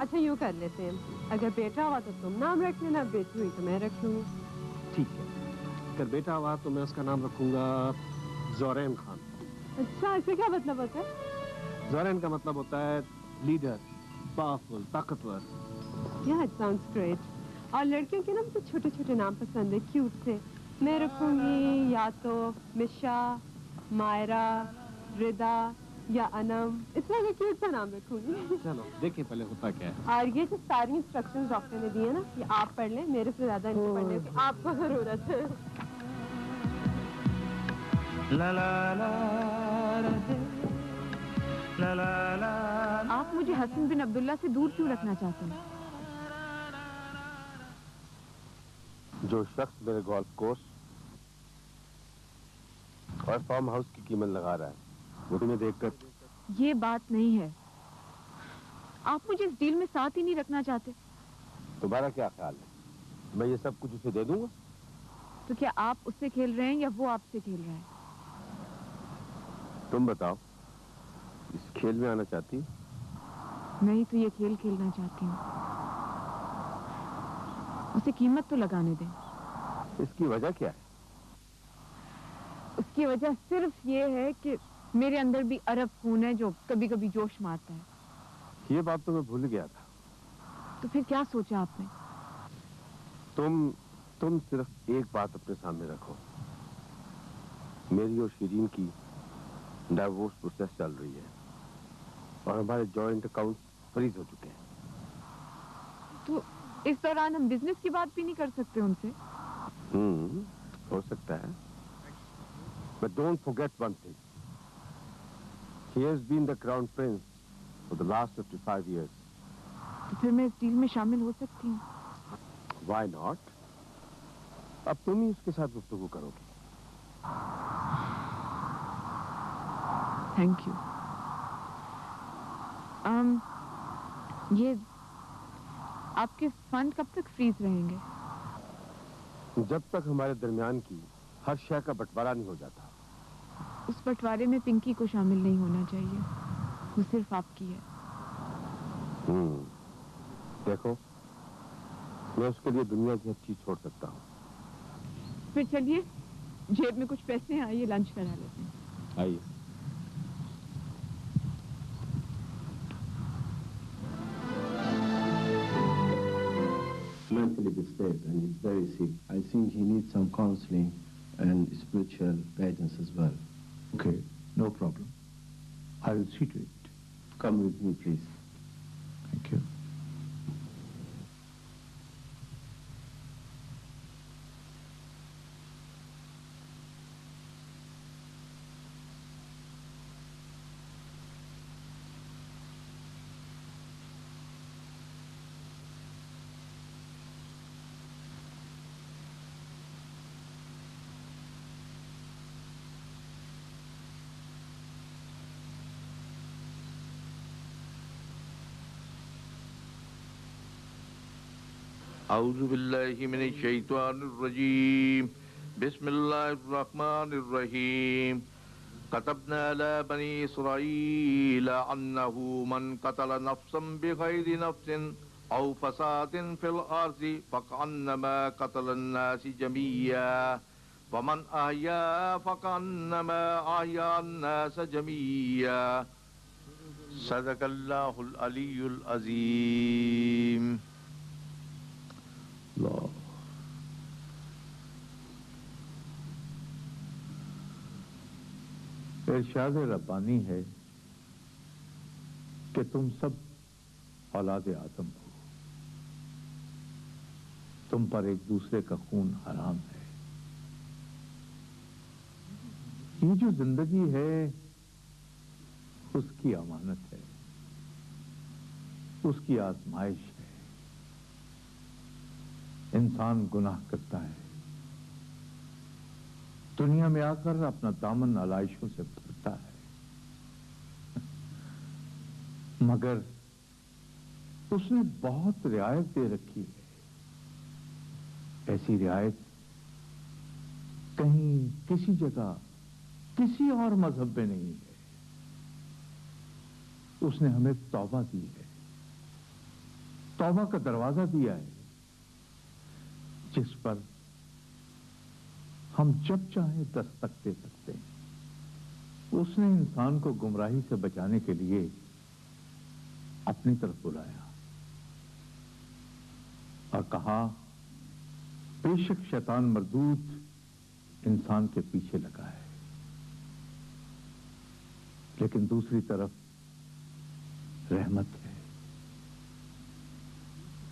اچھا یوں کر لیتے ہیں, اگر بیٹا ہوا تو تم نام رکھ لینا, بیٹی ہوئی تو میں رکھ لوں گی. ٹھیک ہے, اگر بیٹا ہوا تو میں اس کا نام رکھوں گا زورین خان. اچھا, اس سے کیا مطلب ہوتا ہے؟ زورین کا مطلب ہوتا ہے لیڈر, پاورفل, طاقتور. Yeah, it sounds great. اور لڑکیوں کے نا مجھے چھوٹے چھوٹے نام پسند ہے, کیوٹ سے. میں رکھوں گی یا تو مشا, مائرا, ردا یا انم, اس طرح کا کیوٹ سا نام رکھوں گی. چلو دیکھیں پہلے ہوتا کیا ہے. اور یہ جو ساری انسٹرکشنز ڈاکٹر نے دی ہیں نا, یہ آپ پڑھ لیں, میرے سے زیادہ ان کو پڑھنے کی آپ کو ضرورت ہے. آپ مجھے حسن بن عبداللہ سے دور کیوں رکھنا چاہتے ہیں؟ جو شخص میرے گولف کورس اور فارم ہاؤس کی قیمت لگا رہا ہے, وہ تمہیں دیکھ کر. یہ بات نہیں ہے, آپ مجھے اس ڈیل میں ساتھ ہی نہیں رکھنا چاہتے. تمہارا کیا خیال ہے, میں یہ سب کچھ اسے دے دوں گا؟ تو کیا آپ اس سے کھیل رہے ہیں یا وہ آپ سے کھیل رہا ہے؟ تم بتاؤ, اس کھیل میں آنا چاہتی؟ میں ہی تو یہ کھیل کھیلنا چاہتی ہوں. اسے قیمت تو لگانے دیں. اس کی وجہ کیا ہے؟ اس کی وجہ صرف یہ ہے کہ میرے اندر بھی عرب خون ہے جو کبھی کبھی جوش مارتا ہے. یہ بات تو میں بھول گیا تھا. تو پھر کیا سوچا آپ نے؟ تم صرف ایک بات اپنے سامنے رکھو, میری اور شیرین کی ڈائیورس پروسیس چل رہی ہے اور ہمارے جوائنٹ اکاؤنٹ فریز ہو چکے ہیں. تو اس دوران ہم بزنس کی بات بھی نہیں کر سکتے ان سے؟ ہو سکتا ہے, but don't forget one thing. He has been the crown prince for the last 55 years. تو پھر میں اس ڈیل میں شامل ہو سکتی ہوں. Why not? اب تم ہی اس کے ساتھ گفتگو کرو گی. Thank you. یہ آپ کے فنڈ کب تک فریز رہیں گے؟ جب تک ہمارے درمیان کی ہر شے کا بٹوارا نہیں ہو جاتا. اس بٹوارے میں پنکی کو شامل نہیں ہونا چاہیے, وہ صرف آپ کی ہے. دیکھو, میں اس کے لیے دنیا کی ہر چیز چھوڑ سکتا ہوں. پھر چلیے, جیب میں کچھ پیسے ہیں, آئیے لنچ کرا لیتے ہیں. آئیے. Mentally disturbed and he's very sick. I think he needs some counseling and spiritual guidance as well. Okay, no problem. I will see to it. Come with me, please. Thank you. اعوذ باللہ من الشیطان الرجیم, بسم اللہ الرحمن الرحیم. كتبنا على بني إسرائيل أنه من قتل نفسا بغير نفس أو فساد في الأرض فكأنما قتل الناس جميعا ومن أحيا فكأنما أحيا الناس جميعا. صدق الله العلي العظيم. ارشاد ربانی ہے کہ تم سب اولاد آدم ہو, تم پر ایک دوسرے کا خون حرام ہے. یہ جو زندگی ہے اس کی امانت ہے, اس کی آزمائش ہے. انسان گناہ کرتا ہے, دنیا میں آ کر اپنا دامن علائشوں سے بھرتا ہے, مگر اس نے بہت رعایت دے رکھی ہے. ایسی رعایت کہیں کسی جگہ کسی اور مذہب میں نہیں ہے. اس نے ہمیں توبہ دی ہے, तौबा का दरवाजा दिया है जिस पर हम जब चाहें दस्तक दे सकते हैं। उसने इंसान को गुमराही से बचाने के लिए अपनी तरफ बुलाया और कहा, बेशक शैतान मरदूद इंसान के पीछे लगा है, लेकिन दूसरी तरफ रहमत है,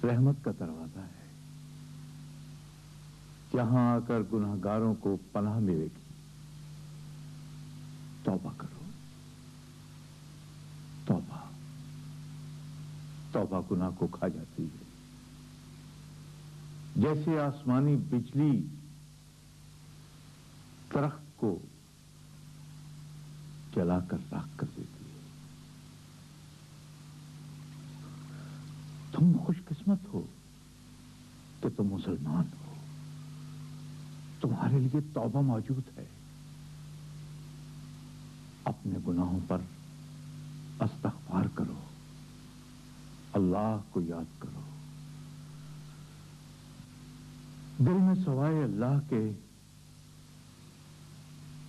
रहमत का दरवाजा है, यहां आकर गुनाहगारों को पनाह मिलेगी। तौबा करो, तौबा, तौबा गुनाह को खा जाती है। जैसे आसमानी बिजली दरख्त को जलाकर राख कर देती है। तुम खुशकिस्मत हो कि तुम मुसलमान हो, तुम्हारे लिए तौबा मौजूद है। अपने गुनाहों पर इस्तग़फ़ार करो, अल्लाह को याद करो। दिल में सवाए अल्लाह के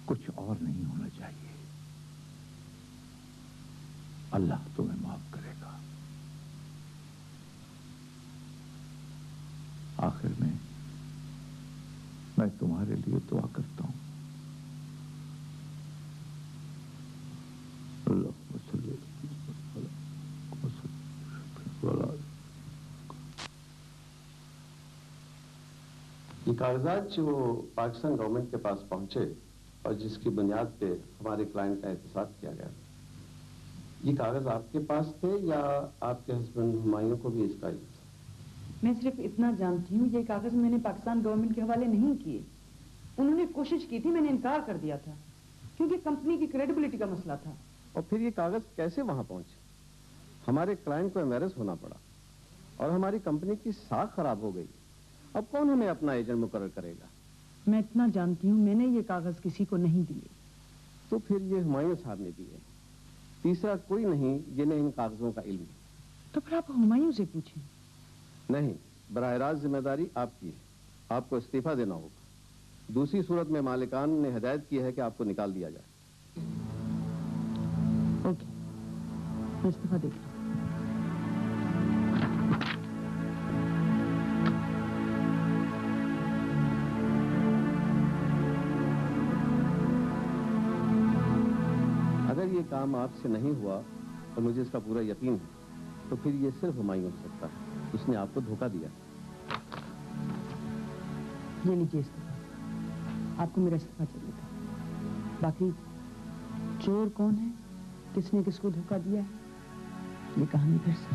कुछ और नहीं होना चाहिए। अल्लाह तुम्हें माफ करेगा। आखिर में मैं तुम्हारे लिए दुआ करता हूं। ये कागजात जो पाकिस्तान गवर्नमेंट के पास पहुंचे और जिसकी बुनियाद पे हमारे क्लाइंट का एहतसाब किया गया, ये कागज आपके पास थे या आपके हस्बैंड हुमायूं को भी इसका इल्म था? मैं सिर्फ इतना जानती हूँ, ये कागज मैंने पाकिस्तान गवर्नमेंट के हवाले नहीं किए। उन्होंने कोशिश की थी, मैंने इनकार कर दिया था क्योंकि कंपनी की क्रेडिबिलिटी का मसला था। और फिर ये कागज कैसे वहां पहुंचे? हमारे क्लाइंट को एम्बेरस होना पड़ा और हमारी कंपनी की साख खराब हो गई। अब कौन हमें अपना एजेंट मुकर्रर करेगा? मैं इतना जानती हूँ, मैंने ये कागज किसी को नहीं दिए। तो फिर ये हुमायूं साहब ने दिए। तीसरा कोई नहीं जिन्हें इन कागजों का इल्म। तो फिर आप हुमायूं से पूछें। नहीं, बराह रास्त जिम्मेदारी आपकी है, आपको इस्तीफा देना होगा। दूसरी सूरत में मालिकान ने हिदायत की है कि आपको निकाल दिया जाए। ओके, मैं इस्तीफा देता हूं। अगर ये काम आपसे नहीं हुआ और मुझे इसका पूरा यकीन है, तो फिर ये सिर्फ हुमायूं हो सकता है। उसने आपको धोखा दिया। ये लीजिए इस्तीफा, आपको मेरा इस्तीफा चाहिए। बाकी चोर कौन है, किसने किसको धोखा दिया है, ये कहानी फिर से।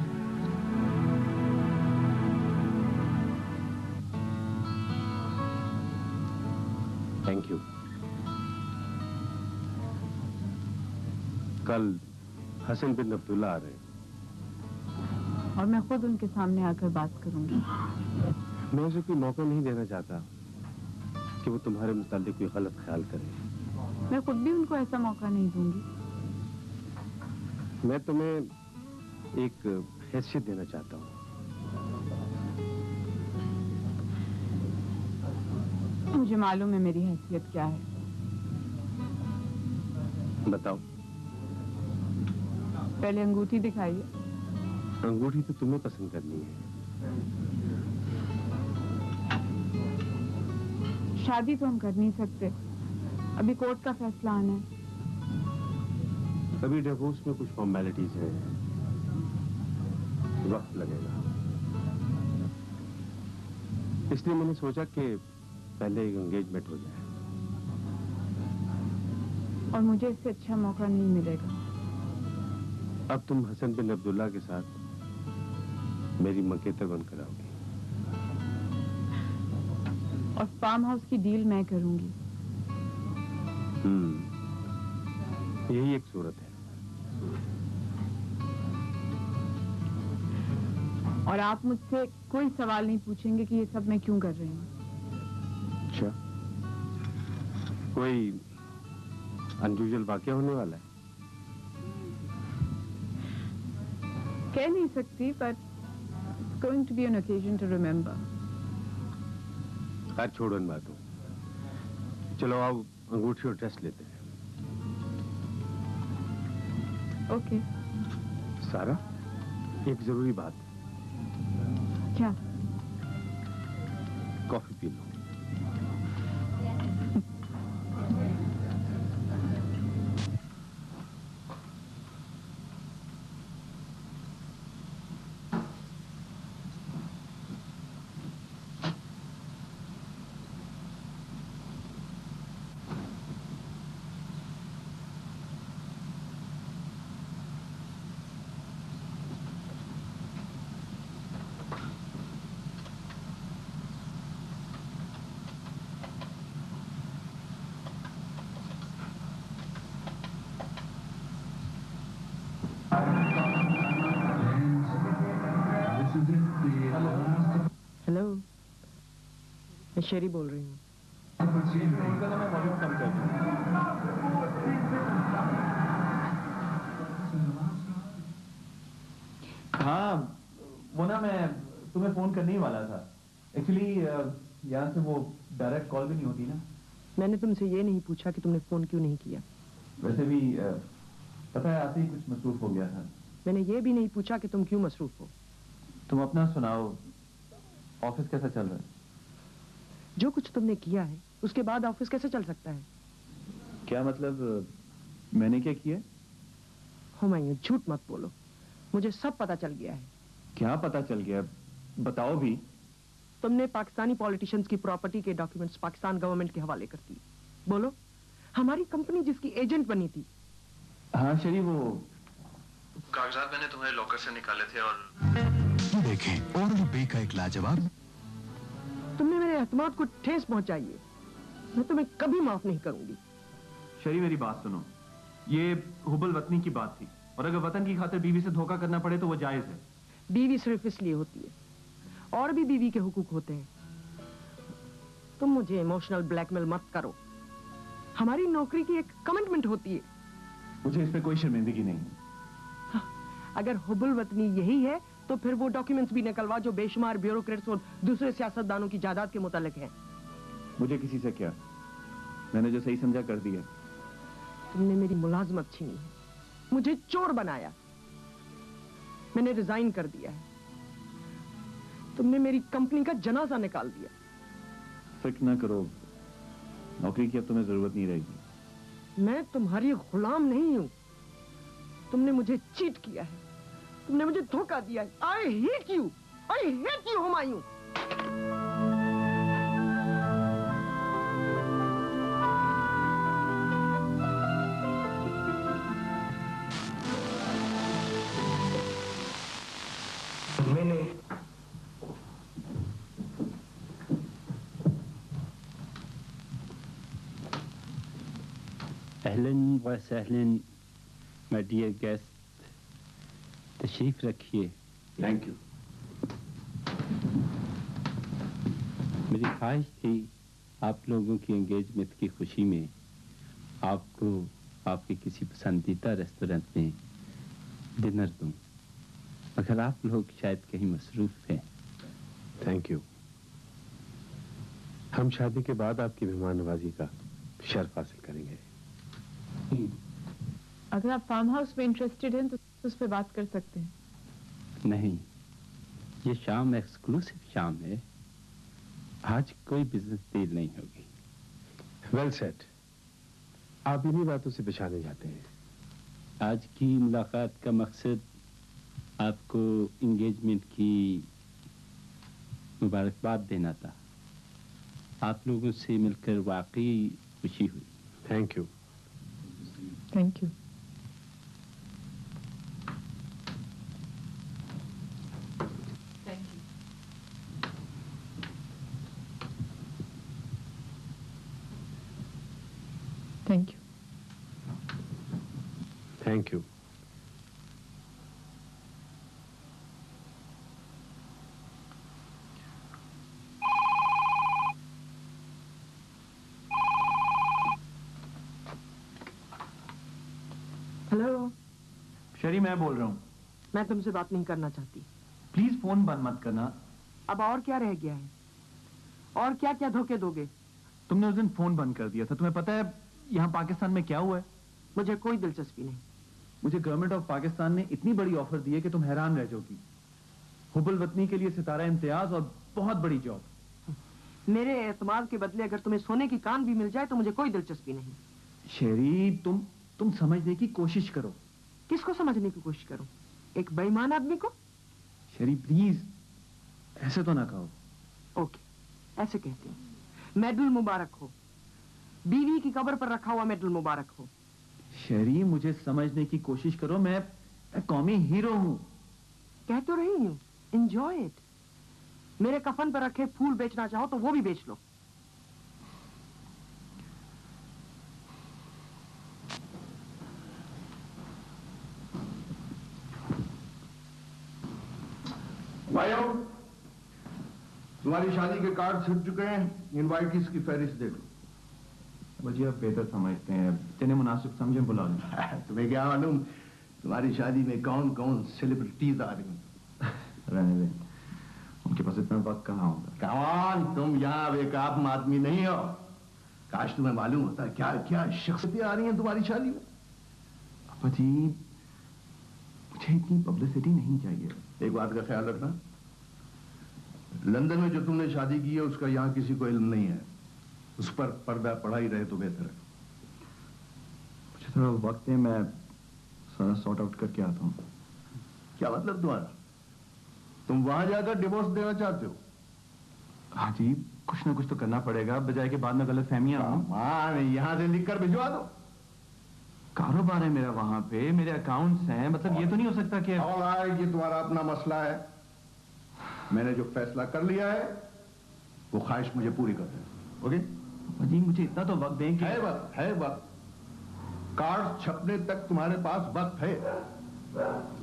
Thank you. कल हसन बिन अब्दुल्ला आ रहे हैं और मैं खुद उनके सामने आकर बात करूंगी। मैं उसे कोई मौका नहीं देना चाहता कि वो तुम्हारे मुताल्लिक कोई गलत ख्याल करे। मैं खुद भी उनको ऐसा मौका नहीं दूंगी। मैं तुम्हें एक हैसियत देना चाहता हूँ। मुझे मालूम है मेरी हैसियत क्या है। बताओ। पहले अंगूठी दिखाइए। अंगूठी तो तुम्हें पसंद करनी है। शादी तो हम कर नहीं सकते, अभी कोर्ट का फैसला आना है। अभी डिवोर्स में कुछ फॉर्मेलिटीज हैं, वक्त लगेगा। इसलिए मैंने सोचा कि पहले एक एंगेजमेंट हो जाए। और मुझे इससे अच्छा मौका नहीं मिलेगा। अब तुम हसन बिन अब्दुल्ला के साथ मेरी मंगेतर बनकर आओगी और फार्म हाउस की डील मैं करूंगी। यही एक सूरत है। और आप मुझसे कोई सवाल नहीं पूछेंगे कि ये सब मैं क्यों कर रही हूँ। अच्छा, कोई अनयूजुअल वाकया होने वाला है? कह नहीं सकती, पर going to be an occasion to remember. खैर छोड़ो इन बातों, चलो आओ अंगूठी और ड्रेस लेते हैं। Okay. सारा, एक जरूरी बात, क्या? Coffee P low. हेलो, मैं शेरी बोल रही हूँ। हाँ, वो ना मैं तुम्हें फोन करने ही वाला था। एक्चुअली यहाँ से वो डायरेक्ट कॉल भी नहीं होती ना। मैंने तुमसे ये नहीं पूछा कि तुमने फोन क्यों नहीं किया। वैसे भी पता है, आते ही कुछ मसरूफ हो गया था। मैंने ये भी नहीं पूछा कि तुम क्यों मसरूफ हो। तुम अपना सुनाओ, ऑफिस कैसा चल रहा है? जो कुछ तुमने किया है उसके बाद ऑफिस कैसे चल सकता है? क्या मतलब, मैंने क्या किया? हुमायूं, झूठ मत बोलो, मुझे सब पता चल गया है। क्या पता चल गया, बताओ भी। तुमने पाकिस्तानी पॉलिटिशियंस की प्रॉपर्टी के डॉक्यूमेंट्स पाकिस्तान गवर्नमेंट के हवाले कर दिए। बोलो, हमारी कंपनी जिसकी एजेंट बनी थी। हाँ शरी, वो कागजात मैंने तुम्हारे लॉकर से निकाले थे और देखें ओरल बे का एक लाजवाब। तुमने मेरे एतमाद को ठेस पहुंचाई है, मैं तुम्हें कभी माफ नहीं करूंगी। शरी मेरी बात सुनो, ये हुबल वतनी की बात थी, और अगर वतन की खातिर बीवी से धोखा करना पड़े तो वो जायज है। बीवी सिर्फ इसलिए होती है, और भी बीवी के हुकूक होते हैं। तुम मुझे इमोशनल ब्लैकमेल मत करो, हमारी नौकरी की एक कमिटमेंट होती है। मुझे इस पे कोई शर्मिंदगी नहीं। अगर हुबल वतनी यही है तो फिर वो डॉक्यूमेंट्स भी निकलवा जो बेशुमार ब्यूरोक्रेट्स और दूसरे सियासतदानों की जायदाद के मुतालिक हैं। मुझे किसी से क्या, मैंने जो सही समझा कर दिया। तुमने मेरी मुलाजमत छीनी है, मुझे चोर बनाया, मैंने रिजाइन कर दिया है। तुमने मेरी कंपनी का जनाजा निकाल दिया। फिक्र ना करो, नौकरी की अब तुम्हें जरूरत नहीं रहेगी। मैं तुम्हारी गुलाम नहीं हूं। तुमने मुझे चीट किया है, तुमने मुझे धोखा दिया है। I hate you, I hate you Humayun. मैंने अहलन व सहलन माय डियर गेस्ट, तशरीफ रखिए। Thank you. मेरी ख्वाहिश थी आप लोगों की एंगेजमेंट की खुशी में आपको आपके किसी पसंदीदा रेस्टोरेंट में डिनर दूं, मगर आप लोग शायद कहीं मसरूफ हैं। Thank you. हम शादी के बाद आपकी मेहमान नवाजी का शर्फ हासिल करेंगे। अगर आप फार्म हाउस में इंटरेस्टेड हैं तो उस पर बात कर सकते हैं। नहीं, ये शाम एक्सक्लूसिव शाम है, आज कोई बिजनेस डील नहीं होगी। वेल सेट, आप इन्हीं बातों से पहचाने जाते हैं। आज की मुलाकात का मकसद आपको इंगेजमेंट की मुबारकबाद देना था। आप लोगों से मिलकर वाकई खुशी हुई। Thank you. Thank you. Thank you. Thank you. Hello, शरी मैं बोल रहा हूँ। मैं तुमसे बात नहीं करना चाहती। प्लीज फोन बंद मत करना। अब और क्या रह गया है? और क्या क्या धोखे दोगे? तुमने उस दिन फोन बंद कर दिया था। तुम्हें पता है यहाँ पाकिस्तान में क्या हुआ है? मुझे कोई दिलचस्पी नहीं। मुझे गवर्नमेंट ऑफ पाकिस्तान ने इतनी बड़ी ऑफर दी है कि तुम हैरान रह जाओगी। हुबुल वतनी के लिए सितारा इम्तियाज और बहुत बड़ी जॉब। मेरे एतमाद के बदले अगर तुम्हें सोने की कान भी मिल जाए तो मुझे कोई दिलचस्पी नहीं। शेरी, तुम समझने की कोशिश करो। किसको समझने की कोशिश करूं? एक बेईमान आदमी को? शेरी प्लीज, ऐसे तो ना कहो। ओके, ऐसे कहती हूँ। मेडल मुबारक हो, बीवी की कब्र पर रखा हुआ मेडल मुबारक हो। शेरी, मुझे समझने की कोशिश करो। मैं कौमी हीरो हूं। कह तो रही हूँ, एंजॉय इट। मेरे कफन पर रखे फूल बेचना चाहो तो वो भी बेच लो। भाइयों, तुम्हारी शादी के कार्ड छिप चुके हैं। इनवाइटीज की फहरिस्त दे दो। मुझे आप बेहतर समझते हैं, जिन्हें मुनासिब समझे बुला लो। तुम्हें क्या मालूम तुम्हारी शादी में कौन कौन सेलिब्रिटीज आ रही हैं? रहने दें, उनके पास इतना वक्त कहाँ होगा। कौन? तुम यहाँ बेकाब आदमी नहीं हो। काश तुम्हें मालूम होता क्या क्या शख्सियतें आ रही हैं तुम्हारी शादी में। पापा जी, मुझे इतनी पब्लिसिटी नहीं चाहिए। एक बात का ख्याल रखना, लंदन में जो तुमने शादी की है उसका यहाँ किसी को इल्म नहीं है। उस पर पर्दा पड़ा ही रहे तो बेहतर है। मुझे थोड़ा वक्त है, मैं सारा सॉर्ट आउट करके आता हूँ। क्या मतलब तुम्हारा? तुम वहां जाकर डिवोर्स देना चाहते हो? हाँ जी, कुछ ना कुछ तो करना पड़ेगा, बजाय के बाद में गलत फहमियां हो। यहाँ से लिख कर भिजवा दो। कारोबार है मेरा वहां पे, मेरे अकाउंट्स हैं, मतलब ये तो नहीं हो सकता कि ये तुम्हारा अपना मसला है। मैंने जो फैसला कर लिया है वो ख्वाहिश मुझे पूरी कर दें। ओके जी, मुझे इतना तो वक्त दें कि है वक्त। कार्ड छपने तक तुम्हारे पास वक्त है।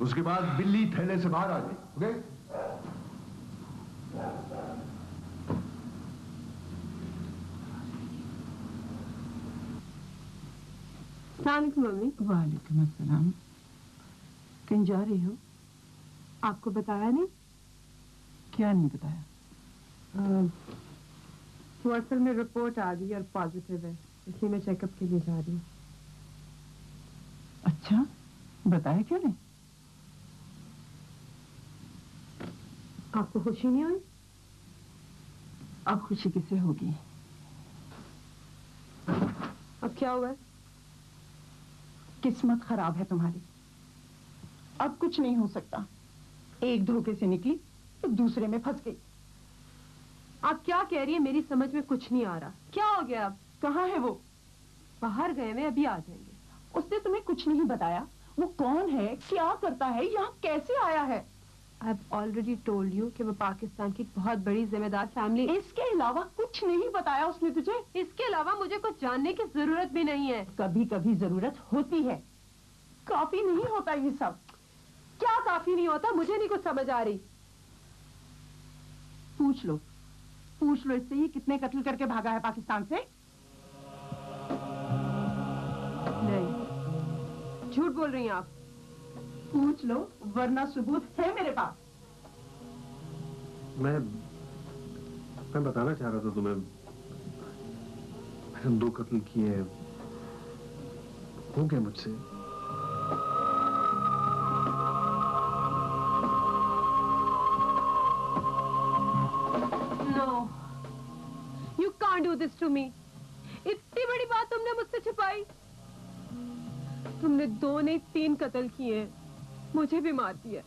उसके बाद बिल्ली थैले से बाहर आ जाए। ओके? मम्मी। वालेकुम अस्सलाम। कहीं जा रही हो? आपको बताया नहीं? क्या नहीं बताया? वो असल में रिपोर्ट आ गई और पॉजिटिव है, इसलिए मैं चेकअप के लिए जा रही हूँ। अच्छा, बताया क्यों नहीं? आपको खुशी नहीं हुई? अब खुशी किसे होगी? अब क्या हुआ? किस्मत खराब है तुम्हारी। अब कुछ नहीं हो सकता। एक धोखे से निकली तो दूसरे में फंस गई। आप क्या कह रही है? मेरी समझ में कुछ नहीं आ रहा। क्या हो गया? अब कहाँ है वो? बाहर गए हुए, अभी आ जाएंगे। उसने तुम्हें कुछ नहीं बताया? वो कौन है, क्या करता है, यहाँ कैसे आया है? I've already told you कि वो पाकिस्तान की बहुत बड़ी जिम्मेदार फैमिली। इसके अलावा कुछ नहीं बताया उसने तुझे? इसके अलावा मुझे कुछ जानने की जरूरत भी नहीं है। कभी कभी जरूरत होती है, काफी नहीं होता ये सब। क्या काफी नहीं होता? मुझे नहीं कुछ समझ आ रही। पूछ लो इससे, ये कितने कत्ल करके भागा है पाकिस्तान से? नहीं, झूठ बोल रही हैं आप। पूछ लो, वरना सबूत है मेरे पास। मैं बताना चाह रहा था तुम्हें, मैंने 2 कत्ल किए हैं। हो गया मुझसे। No, you can't do this to me. इतनी बड़ी बात तुमने मुझसे छुपाई। तुमने 2 नहीं 3 कत्ल किए हैं, मुझे भी मार दिया।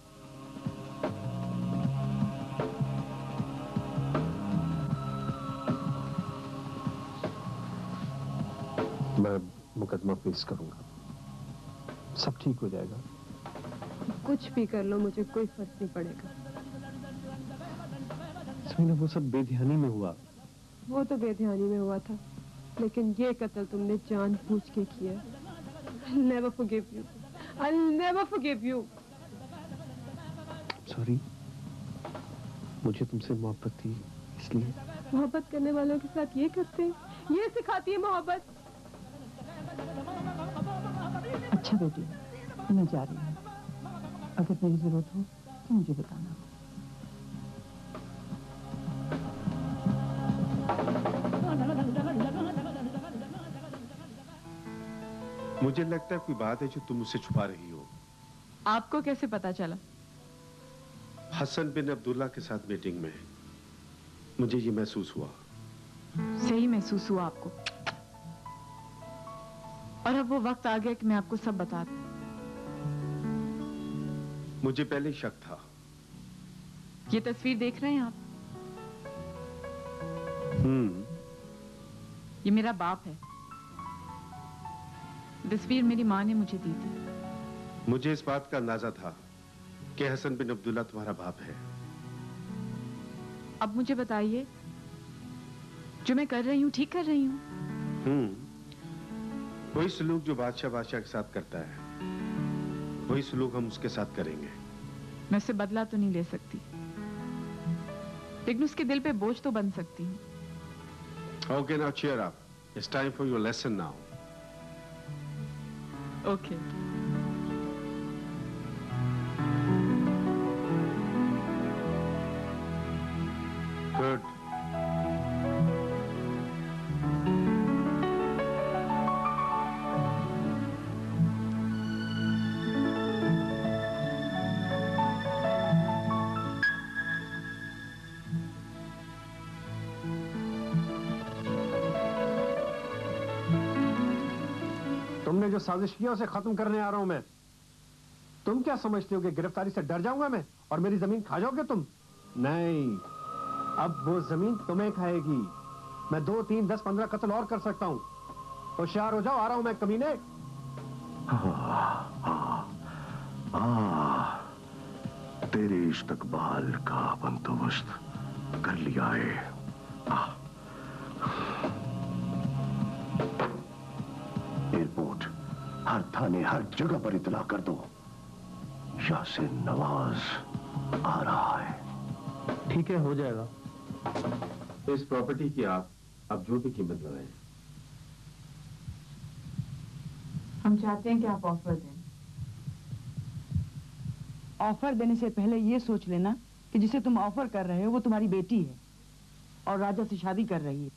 मैं मुकदमा पेश करूंगा, सब ठीक हो जाएगा। कुछ भी कर लो, मुझे कोई फर्क नहीं पड़ेगा। वो सब बेध्यानी में हुआ। वो तो बेध्यानी में हुआ था, लेकिन ये कत्ल तुमने जानबूझ के किया। I'll never forgive you. I'll never forgive you. Sorry, मुझे तुमसे मोहब्बत थी इसलिए। मोहब्बत करने वालों के साथ ये करते हैं, ये सिखाती है मोहब्बत। अच्छा बेटी, मैं जा रही हूँ। अगर मेरी जरूरत हो तो मुझे बताना। मुझे लगता है कोई बात है जो तुम मुझसे छुपा रही हो। आपको कैसे पता चला? हसन बिन अब्दुल्ला के साथ मीटिंग में मुझे ये महसूस हुआ। सही महसूस हुआ आपको, और अब वो वक्त आ गया कि मैं आपको सब बता दूं। मुझे पहले शक था। ये तस्वीर देख रहे हैं आप? ये मेरा बाप है। तस्वीर मेरी माँ ने मुझे दी थी। मुझे इस बात का अंदाजा था कि हसन बिन अब्दुल्ला तुम्हारा बाप है। अब मुझे बताइए, जो मैं कर रही हूँ ठीक कर रही हूँ? वही सलूक जो बादशाह के साथ करता है, वही सलूक हम उसके साथ करेंगे। मैं उससे बदला तो नहीं ले सकती, लेकिन उसके दिल पे बोझ तो बन सकती हूँ। Okay, now cheer up. It's time for your lesson now. Okay. Good. तुमने जो साजिश किया उसे खत्म करने आ रहा हूं मैं। तुम क्या समझते हो कि गिरफ्तारी से डर जाऊंगा मैं और मेरी जमीन खा जाओगे तुम? नहीं, अब वो जमीन तुम्हें खाएगी। मैं 2, 3, 10, 15 कत्ल और कर सकता हूं। होशियार हो जाओ, आ रहा हूं मैं कमीने। तेरे इस्तकबाल का बंदोबस्त कर लिया है। एयरपोर्ट, हर थाने, हर जगह पर इतला कर दो, यासिर नवाज आ रहा है। ठीक है, हो जाएगा। इस प्रॉपर्टी की आप अब जो भी कीमत लगाएं। हम चाहते हैं कि आप ऑफर दें। ऑफर देने से पहले ये सोच लेना कि जिसे तुम ऑफर कर रहे हो वो तुम्हारी बेटी है और राजा से शादी कर रही है।